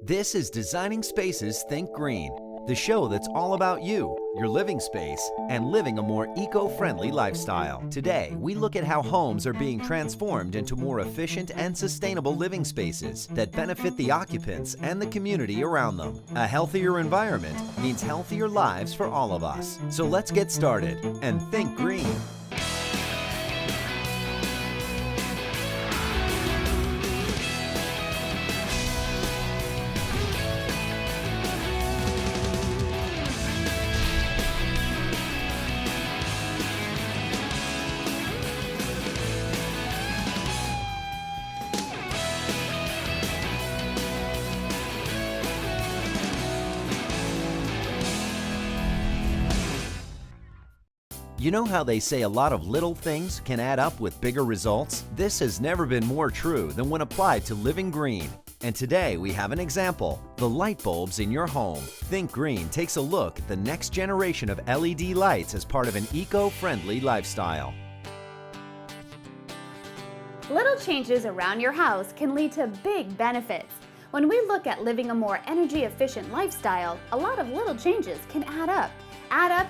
This is Designing Spaces Think Green, the show that's all about you, your living space, and living a more eco-friendly lifestyle. Today, we look at how homes are being transformed into more efficient and sustainable living spaces that benefit the occupants and the community around them. A healthier environment means healthier lives for all of us. So let's get started and think green. You know how they say a lot of little things can add up with bigger results? This has never been more true than when applied to living green. And today we have an example, the light bulbs in your home. Think Green takes a look at the next generation of LED lights as part of an eco-friendly lifestyle. Little changes around your house can lead to big benefits. When we look at living a more energy-efficient lifestyle, a lot of little changes can add up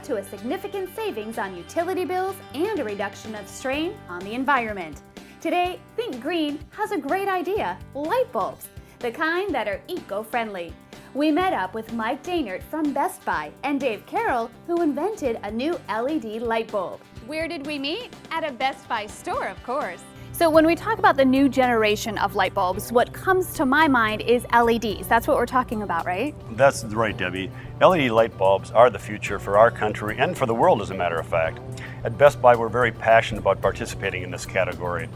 to a significant savings on utility bills and a reduction of strain on the environment. Today, Think Green has a great idea, light bulbs, the kind that are eco-friendly. We met up with Mike Dainert from Best Buy and Dave Carroll, who invented a new LED light bulb. Where did we meet? At a Best Buy store, of course. So when we talk about the new generation of light bulbs, what comes to my mind is LEDs. That's what we're talking about, right? That's right, Debbie. LED light bulbs are the future for our country and for the world, as a matter of fact. At Best Buy, we're very passionate about participating in this category.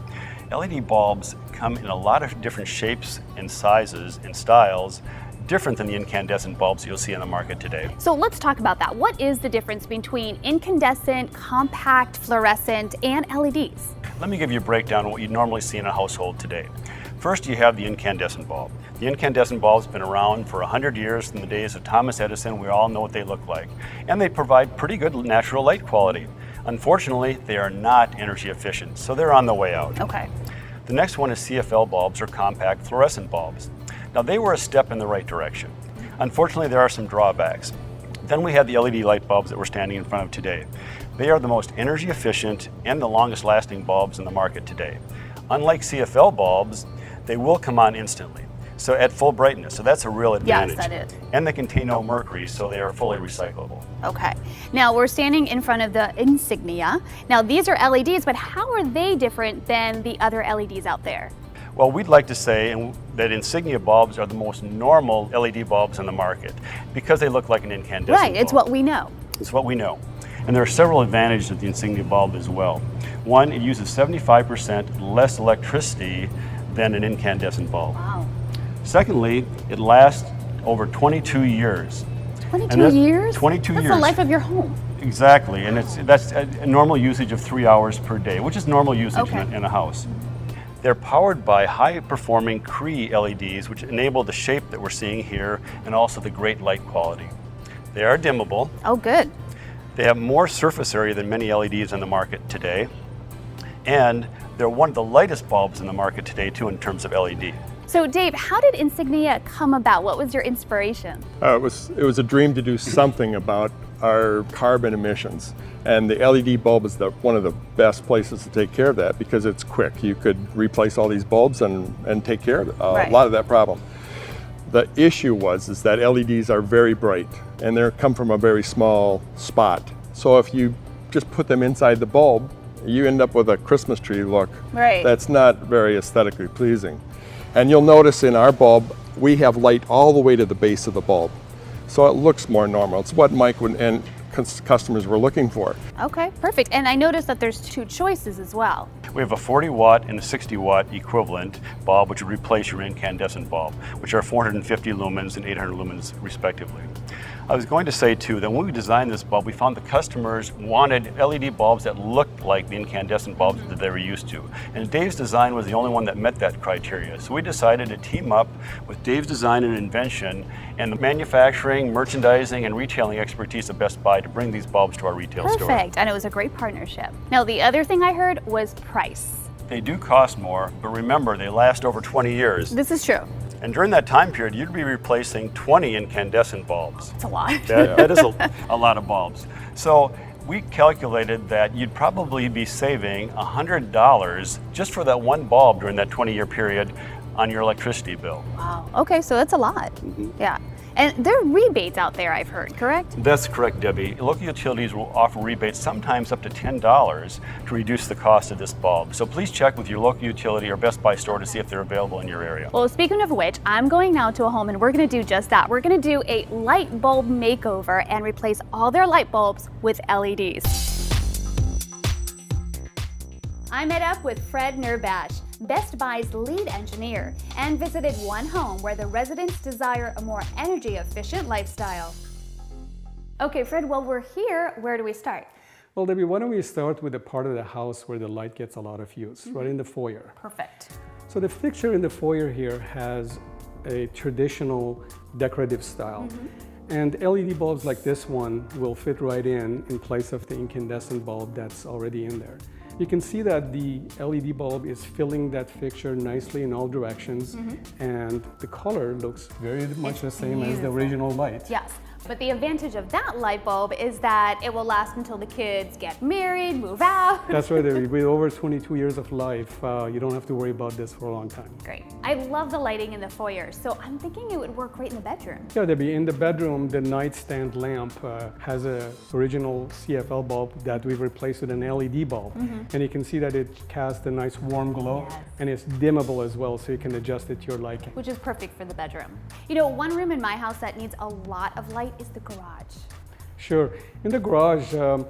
LED bulbs come in a lot of different shapes and sizes and styles, different than the incandescent bulbs you'll see in the market today. So let's talk about that. What is the difference between incandescent, compact, fluorescent, and LEDs? Let me give you a breakdown of what you'd normally see in a household today. First, you have the incandescent bulb. The incandescent bulb's been around for 100 years from the days of Thomas Edison. We all know what they look like. And they provide pretty good natural light quality. Unfortunately, they are not energy efficient, so they're on the way out. Okay. The next one is CFL bulbs, or compact fluorescent bulbs. Now, they were a step in the right direction. Unfortunately, there are some drawbacks. Then we have the LED light bulbs that we're standing in front of today. They are the most energy efficient and the longest lasting bulbs in the market today. Unlike CFL bulbs, they will come on instantly, so at full brightness, so that's a real advantage. Yes, that is. And they contain no mercury, so they are fully recyclable. Okay. Now we're standing in front of the Insignia. Now these are LEDs, but how are they different than the other LEDs out there? Well, we'd like to say that Insignia bulbs are the most normal LED bulbs in the market because they look like an incandescent bulb. Right, it's what we know. It's what we know. And there are several advantages of the Insignia bulb as well. One, it uses 75% less electricity than an incandescent bulb. Wow. Secondly, it lasts over 22 years. 22 years? 22 years. That's the life of your home. Exactly, and that's a normal usage of 3 hours per day, which is normal usage in a house. They're powered by high-performing Cree LEDs, which enable the shape that we're seeing here and also the great light quality. They are dimmable. Oh, good. They have more surface area than many LEDs on the market today, and they're one of the lightest bulbs in the market today, too, in terms of LED. So, Dave, how did Insignia come about? What was your inspiration? It was a dream to do something about our carbon emissions, and the LED bulb is one of the best places to take care of that because it's quick. You could replace all these bulbs and take care of a lot of that problem. The issue is that LEDs are very bright and they come from a very small spot. So if you just put them inside the bulb, you end up with a Christmas tree look. Right. That's not very aesthetically pleasing. And you'll notice in our bulb, we have light all the way to the base of the bulb. So it looks more normal. It's what Mike and customers were looking for. Okay, perfect. And I noticed that there's two choices as well. We have a 40 watt and a 60 watt equivalent bulb, which would replace your incandescent bulb, which are 450 lumens and 800 lumens respectively. I was going to say too that when we designed this bulb, we found the customers wanted LED bulbs that looked like the incandescent bulbs that they were used to. And Dave's design was the only one that met that criteria. So we decided to team up with Dave's design and invention and the manufacturing, merchandising, and retailing expertise of Best Buy to bring these bulbs to our retail store. Perfect, and it was a great partnership. Now the other thing I heard was price. They do cost more, but remember, they last over 20 years. This is true. And during that time period, you'd be replacing 20 incandescent bulbs. It's a lot. That is a lot of bulbs. So we calculated that you'd probably be saving $100 just for that one bulb during that 20-year period on your electricity bill. Wow. Okay, so that's a lot. Yeah. And there are rebates out there, I've heard, correct? That's correct, Debbie. Local utilities will offer rebates sometimes up to $10 to reduce the cost of this bulb. So please check with your local utility or Best Buy store to see if they're available in your area. Well, speaking of which, I'm going now to a home and we're going to do just that. We're going to do a light bulb makeover and replace all their light bulbs with LEDs. I met up with Fred Nurbash, Best Buy's lead engineer, and visited one home where the residents desire a more energy-efficient lifestyle. Okay, Fred, while we're here, where do we start? Well, Debbie, why don't we start with the part of the house where the light gets a lot of use, right in the foyer. Perfect. So the fixture in the foyer here has a traditional decorative style. And LED bulbs like this one will fit right in place of the incandescent bulb that's already in there. You can see that the LED bulb is filling that fixture nicely in all directions, and the color looks very much the same as the original light. Yes, but the advantage of that light bulb is that it will last until the kids get married, move out. That's right, Debbie. With over 22 years of life, you don't have to worry about this for a long time. Great. I love the lighting in the foyer, so I'm thinking it would work great in the bedroom. Yeah, Debbie, in the bedroom, the nightstand lamp has an original CFL bulb that we've replaced with an LED bulb. And you can see that it casts a nice warm glow, and it's dimmable as well, so you can adjust it to your liking. Which is perfect for the bedroom. You know, one room in my house that needs a lot of light is the garage. Sure. In the garage, a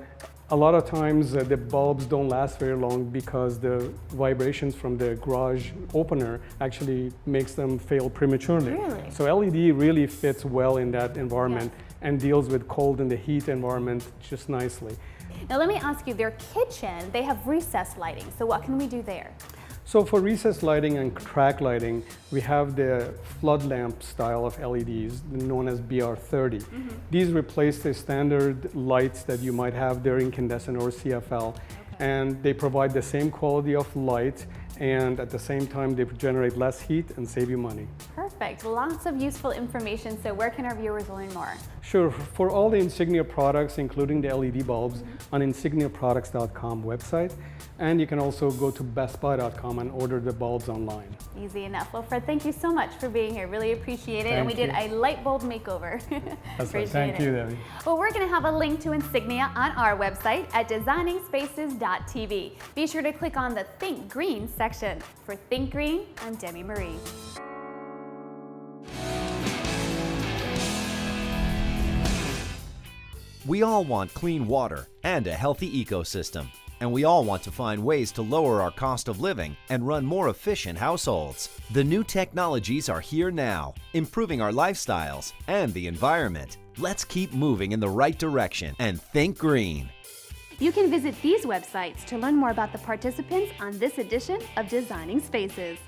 lot of times the bulbs don't last very long because the vibrations from the garage opener actually makes them fail prematurely. Really? So LED really fits well in that environment and deals with cold and the heat environment just nicely. Now let me ask you, their kitchen, they have recessed lighting, so what can we do there? So for recessed lighting and track lighting, we have the flood lamp style of LEDs known as BR30. These replace the standard lights that you might have, they're incandescent or CFL, and they provide the same quality of light, and at the same time they generate less heat and save you money. Perfect, lots of useful information, so where can our viewers learn more? Sure, for all the Insignia products, including the LED bulbs, on insigniaproducts.com website, and you can also go to bestbuy.com and order the bulbs online. Easy enough. Well, Fred, thank you so much for being here. Really appreciate it. And we did a light bulb makeover. That's right. Thank you, Debbie. Well, we're going to have a link to Insignia on our website at designingspaces.tv. Be sure to click on the Think Green section. For Think Green, I'm Debi Marie. We all want clean water and a healthy ecosystem. And we all want to find ways to lower our cost of living and run more efficient households. The new technologies are here now, improving our lifestyles and the environment. Let's keep moving in the right direction and think green. You can visit these websites to learn more about the participants on this edition of Designing Spaces.